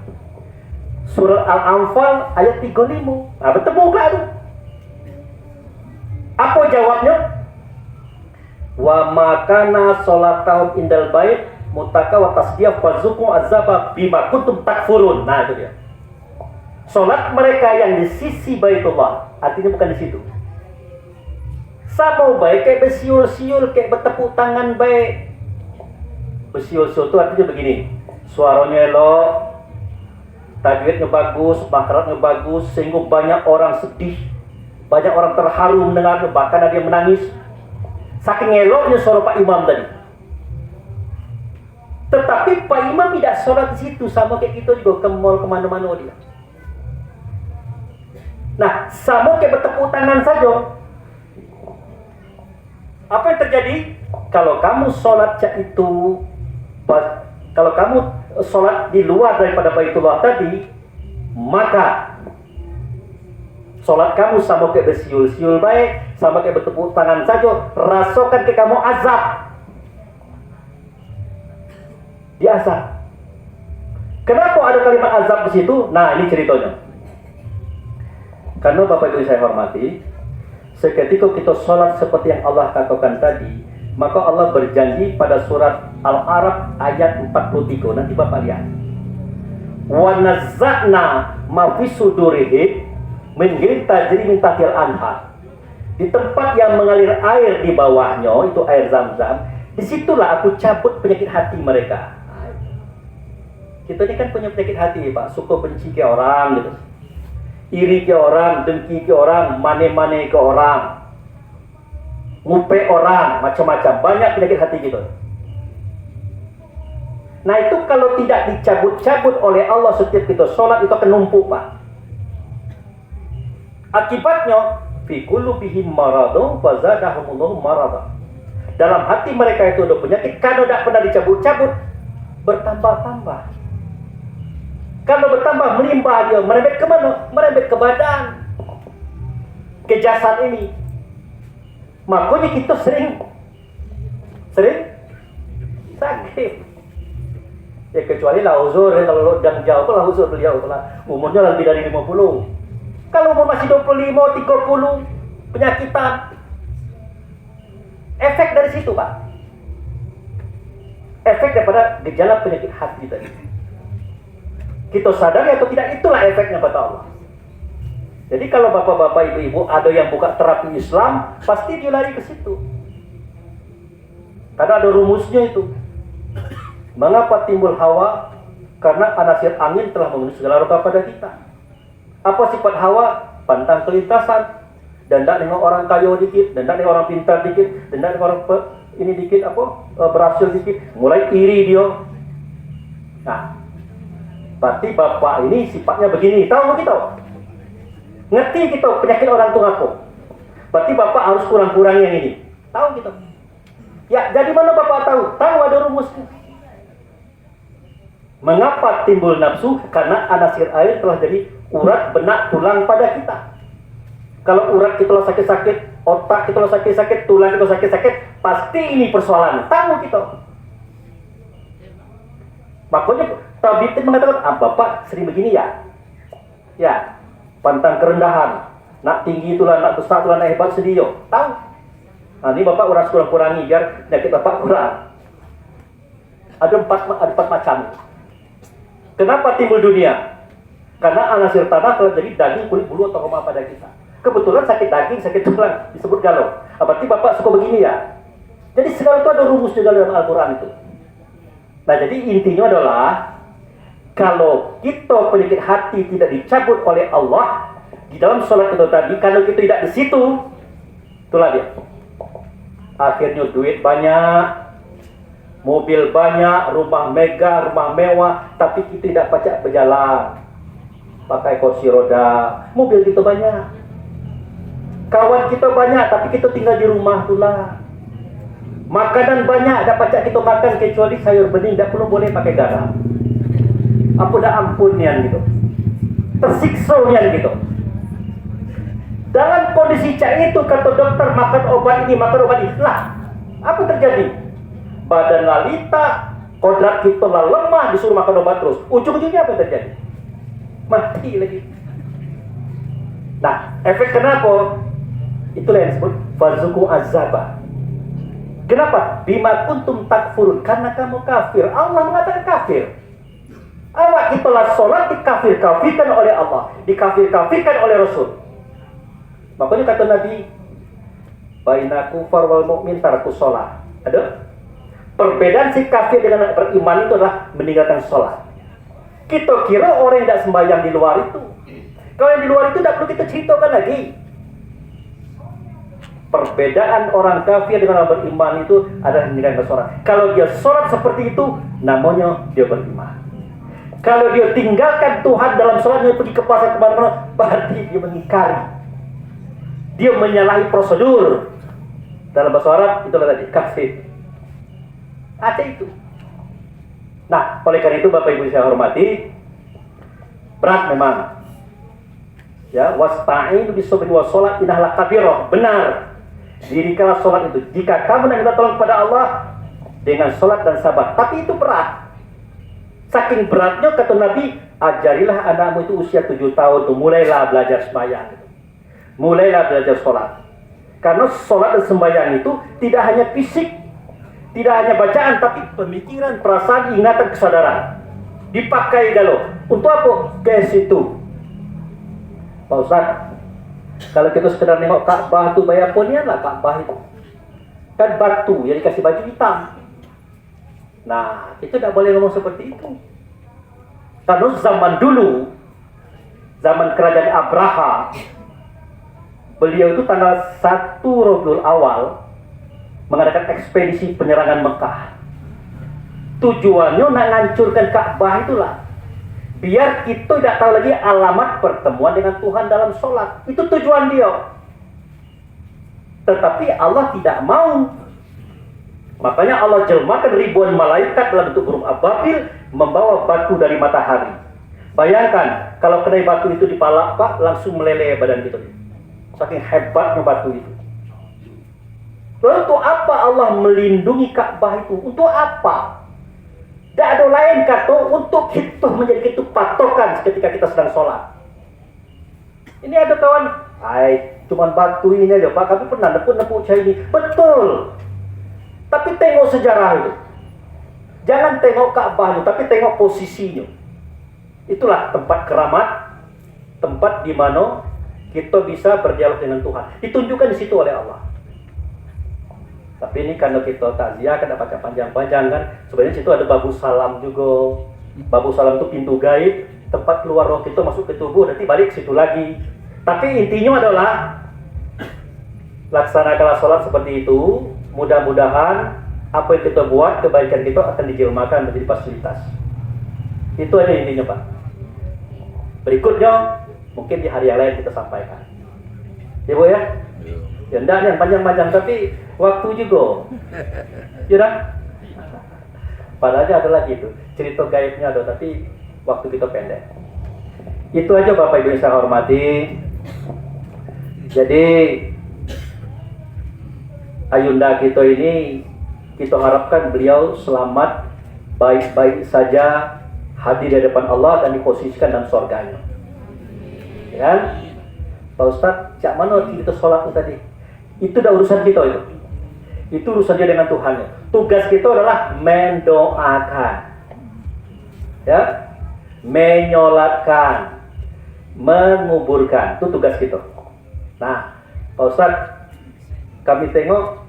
surah Al-Anfal ayat 35. Nah, bertemu kan itu. Apa jawabnya? Wa makana sholatahum indal bait mutaka wa tasdiyah fazukum azaba bima kuntum takfurun. Nah, itu dia. Sholat mereka yang di sisi Baitullah, artinya bukan di situ. Sama baik kayak bersiul-siul, kayak bertepuk tangan baik. Bersiul-siul itu artinya begini, suaranya elok, tajwidnya bagus, makhrajnya bagus, sehingga banyak orang sedih, banyak orang terharu mendengarnya, bahkan ada yang menangis. Saking eloknya suara Pak Imam tadi. Tetapi Pak Imam tidak sholat di situ, sama kayak kita juga ke mall kemana-mana dia. Nah, sama kayak bertepuk tangan saja. Apa yang terjadi? Kalau kamu sholat itu, kalau kamu sholat di luar daripada Baitullah tadi, maka sholat kamu sama kayak bersiul-siul baik, sama kayak bertepuk tangan saja, rasakan ke kamu azab. Di azab. Kenapa ada kalimat azab di situ? Nah, ini ceritanya. Karena Bapak Ibu saya hormati, seketika kita sholat seperti yang Allah katakan tadi, Maka Allah berjanji pada surat Al-A'raf ayat 43. Nanti Bapak lihat. Wa nazza'na ma fi sudurihim min ghairin tajri min tahtil anhar. Di tempat yang mengalir air di bawahnya, itu air Zam-Zam, disitulah aku cabut penyakit hati mereka. Kita ini kan punya penyakit hati, Pak. Suka benci ke orang gitu. Iri ke orang, dengki ke orang, mane-mane ke orang, ngupe orang, macam-macam. Banyak penyakit hati gitu. Nah itu kalau tidak dicabut-cabut oleh Allah setiap kita sholat, itu akan numpuk, Pak. Akibatnya fi qulubihim maradun fazadahumullahu marada. Dalam hati mereka itu ada penyakit, kalau tidak pernah dicabut-cabut, bertambah-tambah. Kalau bertambah, melimpah dia, merembet ke mana? Merembet ke badan, ke jasad ini. Makanya kita sering sakit. Ya kecuali lah uzur, kalau dan jauh lah uzur beliau lah. Umurnya lebih dari 50. Kalau umur masih 25, 30, penyakitan. Efek dari situ, Pak. Efek daripada gejala penyakit hati tadi. Kita sadari atau tidak, itulah efeknya kata Allah. Jadi kalau bapak-bapak, ibu-ibu ada yang buka terapi Islam, pasti dia lari ke situ. Karena ada rumusnya itu. Mengapa timbul hawa? Karena anasir angin telah memenuhi segala rupa pada kita. Apa sifat hawa? Pantang kelintasan, dan tidak dengan orang kaya dikit, dan tidak dengan orang pintar dikit, dan tidak dengan orang ini dikit, berhasil dikit, mulai iri dia. Nah, berarti bapak ini sifatnya begini, tahu kita? Ngerti kita penyakit orang tua aku. Berarti bapak harus kurang-kurang yang ini. Tahu kita? Ya, jadi mana bapak tahu? Tahu ada rumusnya. Mengapa timbul nafsu? Karena anasir air telah jadi urat, benak, tulang pada kita. Kalau urat kita lo sakit-sakit, otak kita lo sakit-sakit, tulang kita sakit-sakit, pasti ini persoalan. Tahu kita. Makanya tabib mengatakan, bapak sering begini ya? Ya, pantang kerendahan, nak tinggi itulah, nak besar itulah, nak hebat sedio. Tahu? Nah, ini bapak uras kurang-kurangi biar penyakit bapak kurang. Ada empat macam. Kenapa timbul dunia? Karena anasir tanah telah jadi daging, kulit, bulu atau koma pada kita. Kebetulan sakit daging, sakit tulang, disebut galau. Berarti bapak suka begini ya? Jadi segala itu ada rumus juga dalam Al-Quran itu. Nah jadi intinya adalah, kalau kita penyakit hati tidak dicabut oleh Allah di dalam sholat itu tadi, kalau kita tidak di situ, itulah dia. Akhirnya duit banyak, mobil banyak, rumah megah, rumah mewah, tapi kita tidak pacak berjalan, pakai kursi roda. Mobil kita banyak, kawan kita banyak, tapi kita tinggal di rumah itulah. Makanan banyak, tak pacak kita makan kecuali sayur bening, tak perlu boleh pakai garam. Apa dah ampun nian gitu, tersiksa nian gitu. Dalam kondisi cak itu, kata dokter, makan obat ini, makan obat ini, lah apa terjadi? Badan lalita, kodrat kita lah lemah, disuruh makan obat terus. Ujung-ujungnya apa yang terjadi? Mati lagi. Nah, efek kenapa? Itulah yang disebut farzuku azaba. Kenapa? Bima kuntum takfurun, karena kamu kafir. Allah mengatakan kafir. Awak itulah sholat dikafir-kafirkan oleh Allah, dikafir-kafirkan oleh Rasul. Makanya kata Nabi, baina kufar wal mu'min taraku sholat. Ada? Perbedaan si kafir dengan beriman itu adalah meninggalkan sholat. Kita kira orang yang tidak sembahyang di luar itu. Kalau yang di luar itu tidak perlu kita ceritakan lagi. Perbedaan orang kafir dengan orang beriman itu adalah meninggalkan sholat. Kalau dia sholat seperti itu, namanya dia beriman. Kalau dia tinggalkan Tuhan dalam sholatnya, pergi ke pasar kemana-mana, berarti dia mengingkari. Dia menyalahi prosedur. Dalam bahasa Arab itulah tadi kafir. Ada itu. Nah, oleh karena itu Bapak Ibu saya hormati, berat memang. Ya, wasta'inu bis-sabri was shalah innaha kabirah. Benar. Dirikanlah sholat itu. Jika kamu nak minta tolong kepada Allah dengan sholat dan sabar. Tapi itu berat. Saking beratnya kata Nabi, ajarilah anakmu itu usia 7 tahun tuh, mulailah belajar sembahyang. Mulailah belajar sholat. Karena sholat dan sembahyang itu tidak hanya fisik, Tidak hanya bacaan, tapi pemikiran, perasaan, ingatan, kesadaran. Dipakai galau. Untuk apa? Ke situ. Pak Ustaz, kalau kita sekedar nengok Ka'bah tu bayar ponian lah Ka'bah itu. Kan batu yang dikasih baju hitam. Nah, kita tak boleh ngomong seperti itu. Karena zaman dulu, zaman kerajaan Abraha, beliau itu tanggal 1 Rabiul Awal mengadakan ekspedisi penyerangan Mekah. Tujuannya nak hancurkan Ka'bah itulah. Biar kita tidak tahu lagi alamat pertemuan dengan Tuhan dalam sholat. Itu tujuan dia. Tetapi Allah tidak mau. Makanya Allah jelmakan ribuan malaikat dalam bentuk burung ababil membawa batu dari matahari. Bayangkan kalau kena batu itu di kepala Pak, langsung meleleh badan kita. Saking hebatnya batu itu. Lalu untuk apa Allah melindungi Ka'bah itu? Untuk apa? Tidak ada lain kata untuk kita menjadi itu patokan ketika kita sedang sholat. Ini ada kawan, cuman batu ini aja Pak, kami pernah nepuk cahaya ini. Betul. Tapi tengok sejarah itu. Jangan tengok Ka'bahnya, tapi tengok posisinya. Itulah tempat keramat, tempat di mana kita bisa berdialog dengan Tuhan. Ditunjukkan di situ oleh Allah. Tapi ini karena kita takziah kan baca panjang-panjang kan. Sebenarnya situ ada babu salam juga. Babu salam itu pintu gaib, tempat keluar roh kita masuk ke tubuh, nanti balik ke situ lagi. Tapi intinya adalah laksanakanlah sholat seperti itu. Mudah-mudahan apa yang kita buat, kebaikan kita akan dijelmakan menjadi fasilitas. Itu aja intinya Pak. Berikutnya mungkin di hari yang lain kita sampaikan. Ya Bu ya? Ya enggak yang panjang-panjang, tapi waktu juga. Ya dah? Padahal ada lagi itu. Cerita gaibnya ada, tapi waktu kita pendek. Itu aja Bapak Ibu yang saya hormati. Jadi Ayunda kita ini, kita harapkan beliau selamat, baik-baik saja, hadir di depan Allah dan diposisikan dalam surganya. Ya kan? Pak Ustadz, cak mana kita sholat itu tadi? Itu udah urusan kita itu. Itu urusannya dengan Tuhan. Tugas kita adalah mendoakan, ya, menyolatkan, menguburkan. Itu tugas kita. Nah, Pak Ustadz, kami tengok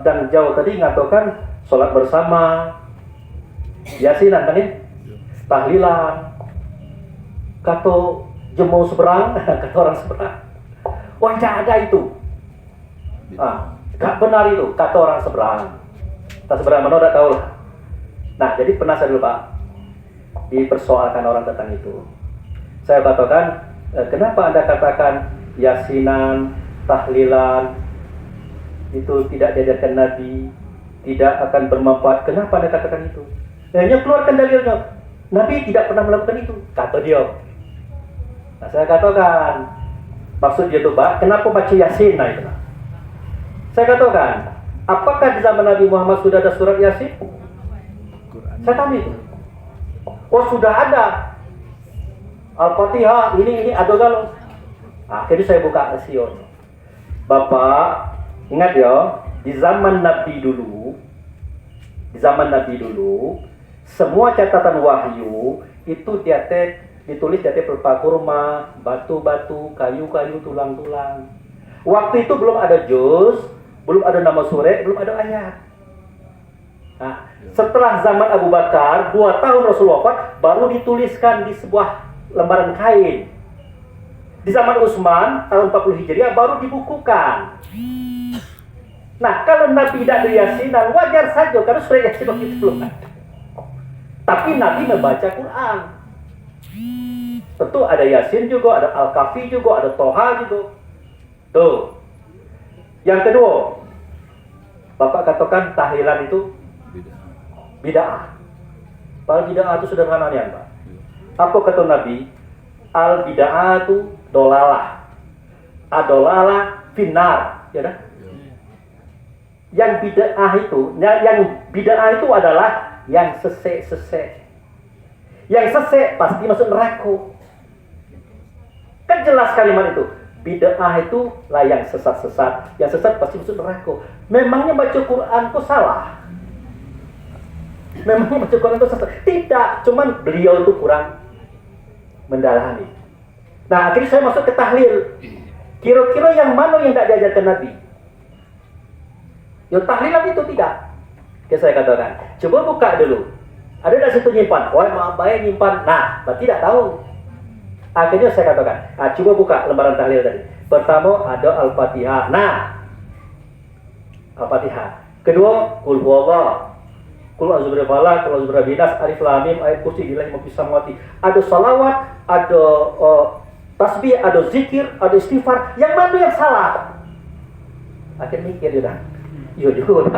dan jauh tadi ngatakan sholat bersama, yasinan kan ya, tahlilan, kata jemau seberang, kata orang seberang. Wah, tidak ada itu. Gak benar itu, kata orang seberang. Tak seberang mana udah tahu lah. Nah, jadi pernah saya dulu Pak dipersoalkan orang tentang itu. Saya katakan, kenapa Anda katakan yasinan, tahlilan itu tidak diajarkan Nabi, tidak akan bermanfaat? Kenapa Anda katakan itu? Hanya keluarkan dalilnya. Nabi tidak pernah melakukan itu, kata dia. Nah, saya katakan, maksud dia itu Pak, kenapa baca Yasin? Nah, itu. Saya katakan, apakah di zaman Nabi Muhammad sudah ada surat Yasin? Saya tanya itu. Oh, sudah ada. Al-Fatihah, ini ada galau. Akhirnya saya buka Sion. Bapak, ingat ya, di zaman Nabi dulu, semua catatan wahyu itu ditulis di atas pelepah kurma, batu-batu, kayu-kayu, tulang-tulang. Waktu itu belum ada juz, belum ada nama surah, belum ada ayat. Nah, setelah zaman Abu Bakar, 2 tahun Rasul wafat, baru dituliskan di sebuah lembaran kain. Di zaman Utsman, tahun 40 Hijriah, baru dibukukan. Nah, kalau Nabi tidak ada Yasinan, wajar saja, karena surah Yasin waktu itu belum ada. Tapi Nabi membaca Quran. Tentu ada Yasin juga, ada Al-Kahfi juga, ada Toha juga. Tuh. Yang kedua, Bapak katakan tahlilan itu bid'ah. Padahal bid'ah itu sederhana ya, Pak. Apa kata Nabi? Al bid'atu dolalah. Adolalah finar, ya kan? Yang bid'ah itu adalah yang sesek-sesek. Yang sesek pasti masuk neraka. Kan jelas kalimat itu. Bid'ah itu lah yang sesat-sesat. Yang sesat pasti masuk neraka. Memangnya baca Quran kok salah? Memang baca Quran itu sesat? Tidak, cuman beliau itu kurang mendalami. Nah, akhirnya saya masuk ke tahlil. Kira-kira yang mana yang tidak diajarkan Nabi? Yang tahlilan itu tidak. Oke, saya katakan, coba buka dulu. Ada tak situ nyimpan? Wah, maaf baik nyimpan. Nah, berarti tidak tahu. Akhirnya saya katakan, coba buka lembaran tahlil tadi. Pertama ada Al-Fatihah. Nah, Al-Fatihah. Kedua, Qul huwallah. Qul a'udzu birabbil falaq, Qul a'udzu birabbin nas, Alif Lam Mim, ayat kursi billahi ma fis samawati. Ada salawat, ada tasbih, ada zikir, ada istighfar. Yang mana yang salah? Akhirnya mikir juga. Iya juga.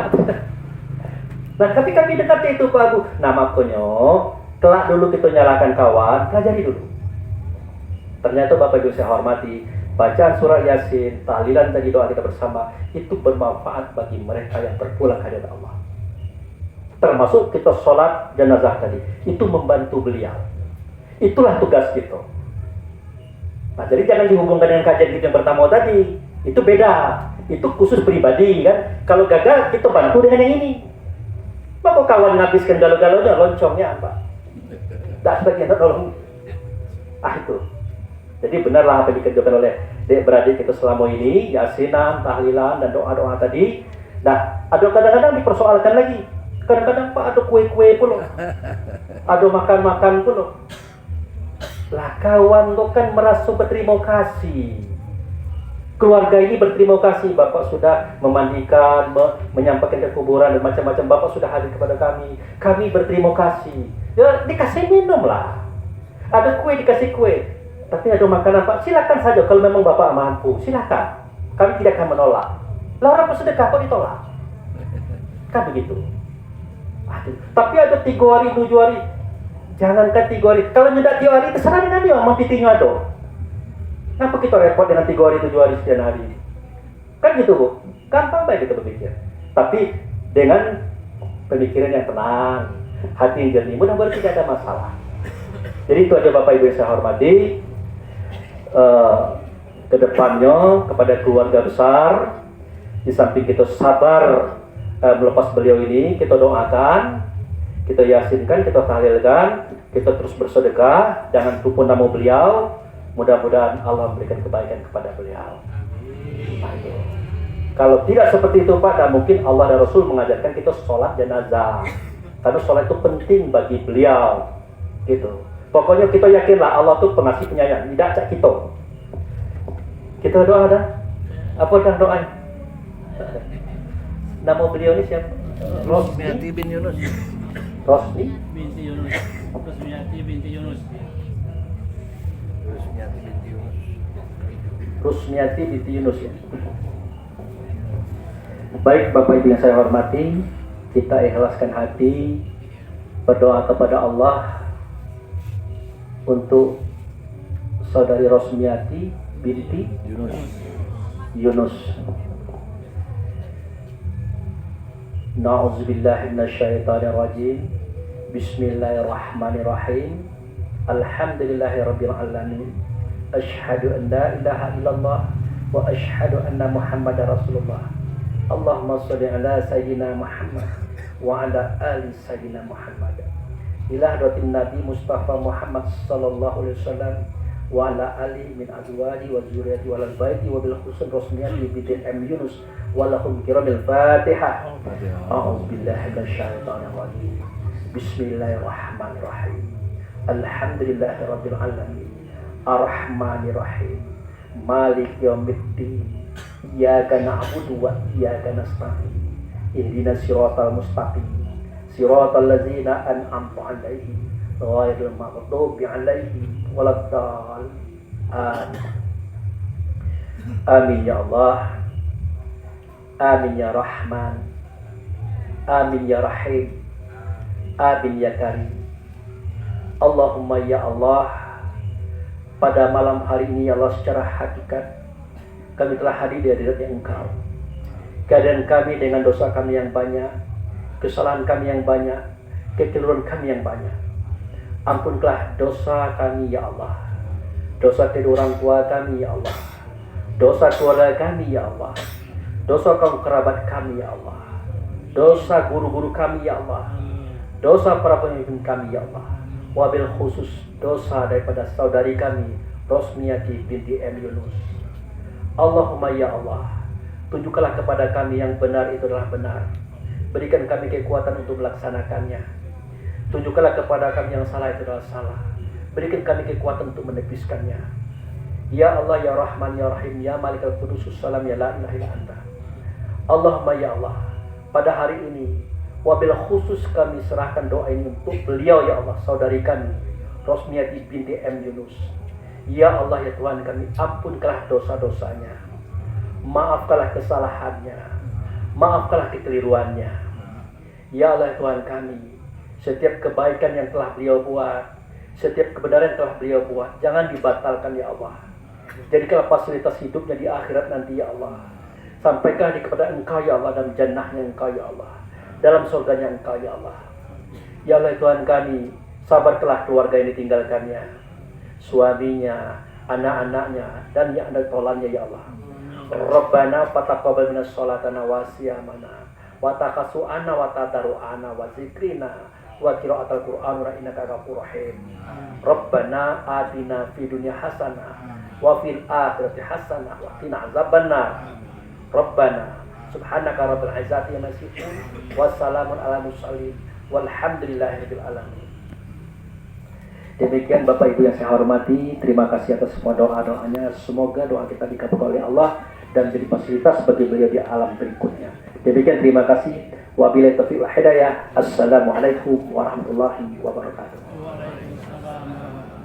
Nah, ketika kami dekat itu Pak Abu, nah makanya kelak dulu kita nyalakan kawan, pelajari dulu. Ternyata Bapak Ibu saya hormati, bacaan surat Yasin, tahlilan tadi doa kita bersama, itu bermanfaat bagi mereka yang berpulang ke hadirat Allah. Termasuk kita sholat jenazah tadi, itu membantu beliau. Itulah tugas kita. Nah, jadi jangan dihubungkan dengan kajian kita yang pertama tadi. Itu beda. Itu khusus pribadi kan. Kalau gagal, kita bantu dengan yang ini. Bapak kawan ngabiskan galau-galaunya, loncongnya apa? Tak sebagian tolong. Itu. Jadi benarlah apa yang dikerjakan oleh adik-beradik kita selama ini, yasinan, tahlilan, dan doa-doa tadi. Nah, ada kadang-kadang dipersoalkan lagi. Kadang-kadang Pak ada kue-kue pun, ada makan-makan pun. Lah kawan lo kan merasa berterima kasih. Keluarga ini berterima kasih, Bapak sudah memandikan, menyampaikan ke kuburan dan macam-macam. Bapak sudah hadir kepada kami. Kami berterima kasih. Ya dikasih minum lah. Ada kue dikasih kue. Tapi ada makanan Pak, silakan saja kalau memang Bapak mampu. Silakan. Kami tidak akan menolak. Lah orang bersedekah kok ditolak? Kan begitu. Tapi ada 3 hari, 7 hari. Jangankan 3 hari. Kalau nyedak 3 hari, terserah dengan dia. Mampitinya ada. Kenapa kita repot dengan 3 hari, 7 hari, sekian hari? Kan gitu Bu. Gampang baik kita berpikir. Tapi dengan pemikiran yang tenang, hati yang jernih, mudah-mudahan tidak ada masalah. Jadi itu aja Bapak Ibu yang saya hormati. Kedepannya kepada keluarga besar, di samping kita sabar melepas beliau ini, kita doakan, kita yasinkan, kita tahlilkan, kita terus bersedekah, jangan lupa nama beliau. Mudah-mudahan Allah memberikan kebaikan kepada beliau. Kalau tidak seperti itu Pak, dan mungkin Allah dan Rasul mengajarkan kita sholat jenazah. Karena sholat itu penting bagi beliau. Gitu. Pokoknya kita yakinlah Allah itu pengasih penyayang. Tidak cak kita. Kita doa dah. Apa dah doa? Nama beliau ini siapa? Rosmiati bin Yunus. Rosmi binti Yunus. Rosmiati binti Yunus. Rosmiati binti Yunus. Rusmiati binti Yunus ya. Baik Bapak Ibu yang saya hormati, kita ikhlaskan hati berdoa kepada Allah untuk saudari Rosmiati binti Yunus. Na'udzubillahi minasyaitonirrajim. Bismillahirrahmanirrahim. Alhamdulillahirabbil alamin. Asyhadu an la ilaha illallah wa asyhadu anna Muhammadar Rasulullah. Allahumma shalli ala sayyidina Muhammad wa ala ali sayyidina Muhammad. Ila hadratin Nabi Mustafa Muhammad sallallahu alaihi wasallam wa ala ali min azwaji wa dzurriyyati wal baiti wa bil khusus Rosmiati binti Yunus wa lahum kiramil Fatihah. A'udzu billahi minasyaitonir rajim. Bismillahirrahmanirrahim. Alhamdulillahirabbil alamin. Ar-Rahmanir-Rahim. Malik yaumiddin. Iyyaka na'budu wa iyyaka nasta'in. Ihdinas siratal mustaqim. Siratal ladzina an'amta 'alaihim ghairil maghdubi 'alaihim waladdallin. Amin. Amin ya Allah. Amin ya Rahman. Amin ya Rahim. Amin ya Karim. Allahumma ya Allah, pada malam hari ini ya Allah, secara hakikat kami telah hadir di hadirat Engkau. Keadaan kami dengan dosa kami yang banyak, kesalahan kami yang banyak, kekeliruan kami yang banyak. Ampunlah dosa kami ya Allah, dosa kedua orang tua kami ya Allah, dosa keluarga kami ya Allah, dosa kaum kerabat kami ya Allah, dosa guru-guru kami ya Allah, dosa para pemimpin kami ya Allah, wabil khusus dosa daripada saudari kami Rosmiati binti M. Yunus. Allahumma ya Allah, tunjukkanlah kepada kami yang benar itu adalah benar, berikan kami kekuatan untuk melaksanakannya. Tunjukkanlah kepada kami yang salah itu adalah salah, berikan kami kekuatan untuk menepiskannya. Ya Allah ya Rahman ya Rahim ya Malikal Qudusus Salam ya la ilaha illa anta. Allahumma ya Allah, pada hari ini wabil khusus kami serahkan doa ini untuk beliau ya Allah, saudari kami Rosmiati binti M. Yunus. Ya Allah ya Tuhan kami, ampunkanlah dosa-dosanya, maafkanlah kesalahannya, maafkanlah kekeliruannya. Ya Allah ya Tuhan kami, setiap kebaikan yang telah beliau buat, setiap kebenaran yang telah beliau buat, jangan dibatalkan ya Allah. Jadikanlah fasilitas hidupnya di akhirat nanti ya Allah. Sampaikan kepada Engkau ya Allah, dalam jannahnya Engkau ya Allah, dalam surganya Engkau ya Allah. Ya Allah Tuhan kami, sabarkanlah keluarga yang ditinggalkannya, suaminya, anak-anaknya, dan yang ada tolannya ya Allah. Rabbana fataqabbal minas sholatana wa siyamana wa takasu'ana wa tadaru'ana wa zikrina wa qira'atal Qur'an wa innaka ghafurur rahim. Rabbana atina fid dunya hasanah wa fil akhirati hasanah wa qina azabannar. Rabbana subhanaka rabbil izzati amma yasifun wa salamun ala mursalin walhamdulillahirabbil alamin. Demikian Bapak Ibu yang saya hormati, terima kasih atas semua doa-doanya. Semoga doa kita dikabulkan oleh Allah dan jadi fasilitas bagi beliau di alam berikutnya. Demikian terima kasih. Wabillahi taufiq wal hidayah. Assalamualaikum warahmatullahi wabarakatuh. Waalaikumsalam.